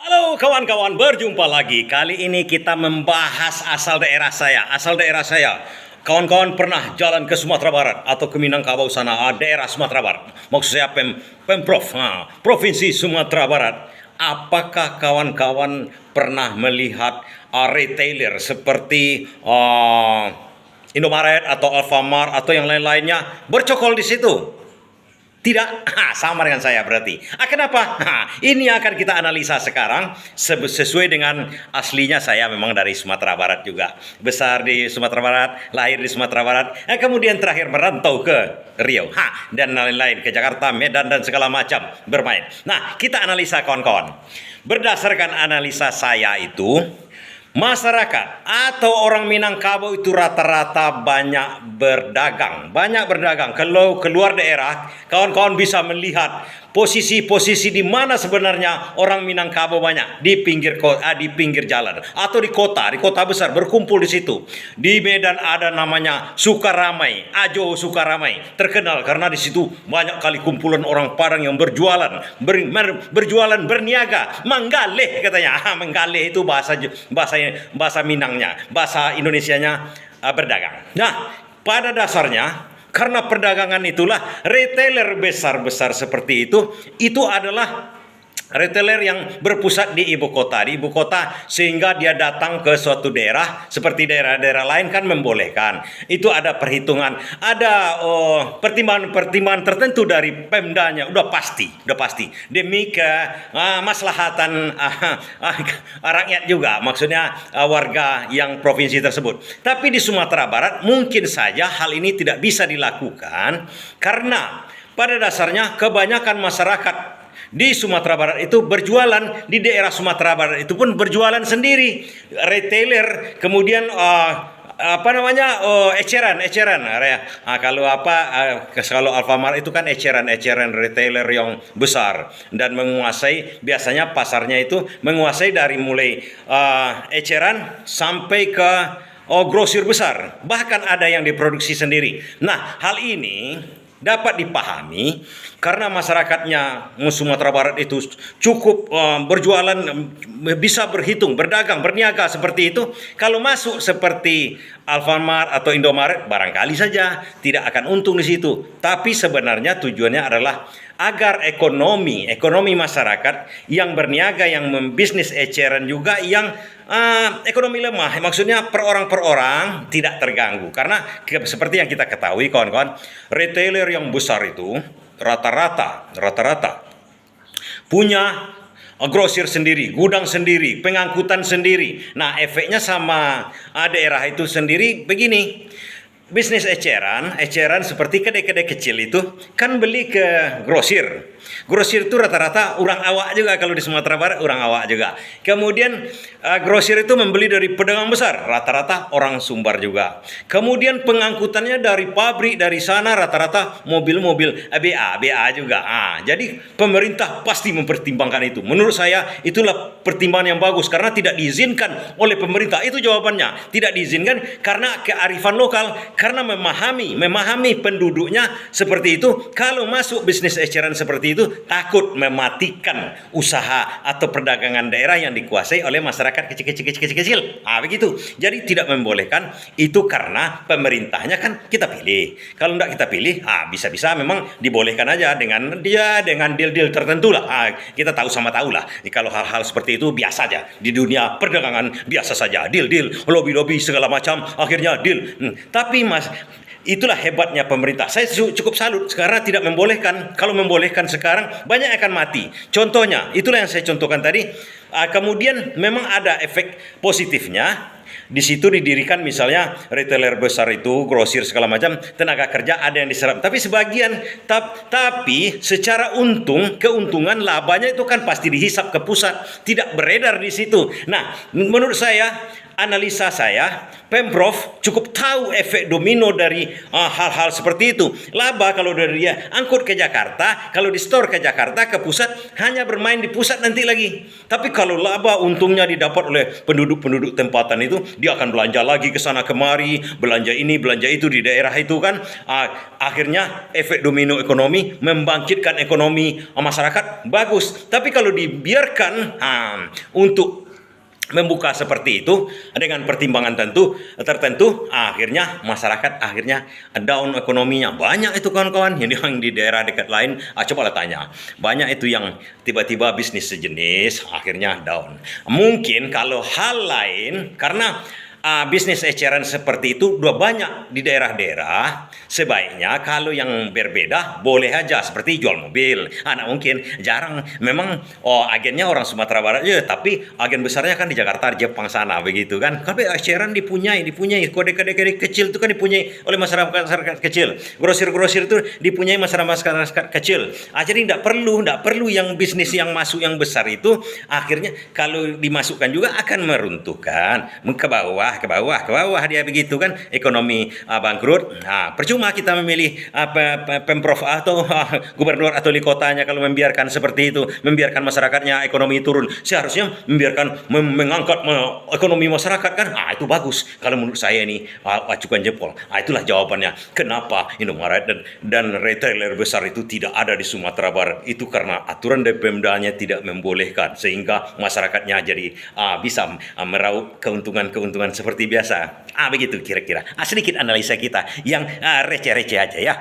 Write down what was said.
Halo kawan-kawan, berjumpa lagi. Kali ini kita membahas asal daerah saya. Asal daerah saya. Kawan-kawan pernah jalan ke Sumatera Barat atau ke Minangkabau sana, daerah Sumatera Barat. Maksud saya Pemprov, Provinsi Sumatera Barat. Apakah kawan-kawan pernah melihat retailer seperti Indomaret atau Alfamart atau yang lain-lainnya bercokol di situ? Tidak, sama dengan saya berarti. Kenapa? Ini akan kita analisa sekarang sesuai dengan aslinya saya memang dari Sumatera Barat juga. Besar di Sumatera Barat, lahir di Sumatera Barat, kemudian terakhir merantau ke Riau, dan lain-lain, ke Jakarta, Medan, dan segala macam bermain. Nah, kita analisa kawan-kawan. Berdasarkan analisa saya itu, masyarakat atau orang Minangkabau itu rata-rata banyak berdagang. Kalau keluar daerah, kawan-kawan bisa melihat posisi-posisi di mana sebenarnya orang Minangkabau banyak di pinggir jalan atau di kota besar berkumpul di situ. Di Medan ada namanya Sukaramai, Ajo Sukaramai, terkenal karena di situ banyak kali kumpulan orang Padang yang berjualan berniaga, manggaleh katanya. Manggaleh itu bahasa Minangnya, bahasa Indonesianya berdagang. Nah, pada dasarnya karena perdagangan itulah retailer besar-besar seperti itu adalah retailer yang berpusat di ibu kota sehingga dia datang ke suatu daerah seperti daerah-daerah lain kan membolehkan. Itu ada perhitungan, ada pertimbangan tertentu dari Pemdanya, udah pasti demi maslahatan rakyat juga, maksudnya warga yang provinsi tersebut. Tapi di Sumatera Barat mungkin saja hal ini tidak bisa dilakukan karena pada dasarnya kebanyakan masyarakat di Sumatera Barat itu berjualan, di daerah Sumatera Barat itu pun berjualan sendiri, retailer, kemudian eceran. Kalau Alfamart itu kan eceran retailer yang besar dan menguasai, biasanya pasarnya itu menguasai dari mulai eceran sampai ke grosir besar, bahkan ada yang diproduksi sendiri. Nah, hal ini dapat dipahami karena masyarakatnya Sumatera Barat itu cukup berjualan, bisa berhitung, berdagang, berniaga seperti itu. Kalau masuk seperti Alfamart atau Indomaret, barangkali saja tidak akan untung di situ. Tapi sebenarnya tujuannya adalah agar ekonomi masyarakat yang berniaga, yang membisnis eceran juga, yang ekonomi lemah, maksudnya per orang tidak terganggu. Karena seperti yang kita ketahui kawan-kawan, retailer yang besar itu rata-rata punya grosir sendiri, gudang sendiri, pengangkutan sendiri. Nah, efeknya sama daerah itu sendiri begini. Bisnis eceran seperti kedai-kedai kecil itu kan beli ke grosir. Grosir itu rata-rata orang awak juga, kalau di Sumatera Barat orang awak juga. Kemudian grosir itu membeli dari pedagang besar, rata-rata orang Sumbar juga. Kemudian pengangkutannya dari pabrik dari sana, rata-rata mobil-mobil BA juga. Jadi pemerintah pasti mempertimbangkan itu. Menurut saya itulah pertimbangan yang bagus karena tidak diizinkan oleh pemerintah. Itu jawabannya. Tidak diizinkan karena kearifan lokal, karena memahami penduduknya seperti itu. Kalau masuk bisnis eceran seperti itu, takut mematikan usaha atau perdagangan daerah yang dikuasai oleh masyarakat kecil. Begitu. Jadi tidak membolehkan itu karena pemerintahnya kan kita pilih. Kalau tidak kita pilih, bisa-bisa memang dibolehkan aja dengan deal-deal tertentu lah. Kita tahu lah. Kalau hal-hal seperti itu biasa aja di dunia perdagangan, biasa saja deal, lobby segala macam, akhirnya deal. Tapi itulah hebatnya pemerintah. Saya cukup salut karena tidak membolehkan. Kalau membolehkan sekarang banyak akan mati. Contohnya, itulah yang saya contohkan tadi. Kemudian memang ada efek positifnya. Di situ didirikan misalnya retailer besar itu, grosir segala macam, tenaga kerja ada yang diserap. Tapi sebagian, tapi secara keuntungan labanya itu kan pasti dihisap ke pusat, tidak beredar di situ. Nah, menurut saya, analisa saya, Pemprov cukup tahu efek domino dari hal-hal seperti itu. Laba kalau dari dia angkut ke Jakarta, kalau di store ke Jakarta, ke pusat, hanya bermain di pusat nanti lagi. Tapi kalau laba untungnya didapat oleh penduduk tempatan itu, itu, dia akan belanja lagi ke sana kemari, belanja ini, belanja itu di daerah itu kan. Akhirnya efek domino ekonomi membangkitkan ekonomi masyarakat bagus. Tapi kalau dibiarkan untuk membuka seperti itu dengan pertimbangan tertentu, akhirnya masyarakat down ekonominya. Banyak itu kawan-kawan yang di daerah dekat lain, cobalah tanya, banyak itu yang tiba-tiba bisnis sejenis akhirnya down. Mungkin kalau hal lain, karena bisnis eceran seperti itu udah banyak di daerah-daerah, sebaiknya kalau yang berbeda boleh aja seperti jual mobil. Nah, mungkin jarang memang agennya orang Sumatera Barat ya, tapi agen besarnya kan di Jakarta, di Jepang sana begitu kan. Tapi eceran dipunyai kode-kode kecil itu kan dipunyai oleh masyarakat kecil. Grosir-grosir itu dipunyai masyarakat kecil. Jadi tidak perlu yang bisnis yang masuk yang besar itu akhirnya kalau dimasukkan juga akan meruntuhkan ke bawah dia begitu kan, ekonomi bangkrut. Percuma kita memilih pemprov atau gubernur atau wali kotanya kalau membiarkan seperti itu, membiarkan masyarakatnya ekonomi turun. Seharusnya mengangkat ekonomi masyarakat kan. Itu bagus kalau menurut saya ini, acukan jempol. Itulah jawabannya kenapa Indomaret dan retailer besar itu tidak ada di Sumatera Barat. Itu karena aturan dari Pemdanya tidak membolehkan, sehingga masyarakatnya jadi bisa meraup keuntungan seperti biasa. Begitu kira-kira. Sedikit analisa kita yang receh-receh aja ya.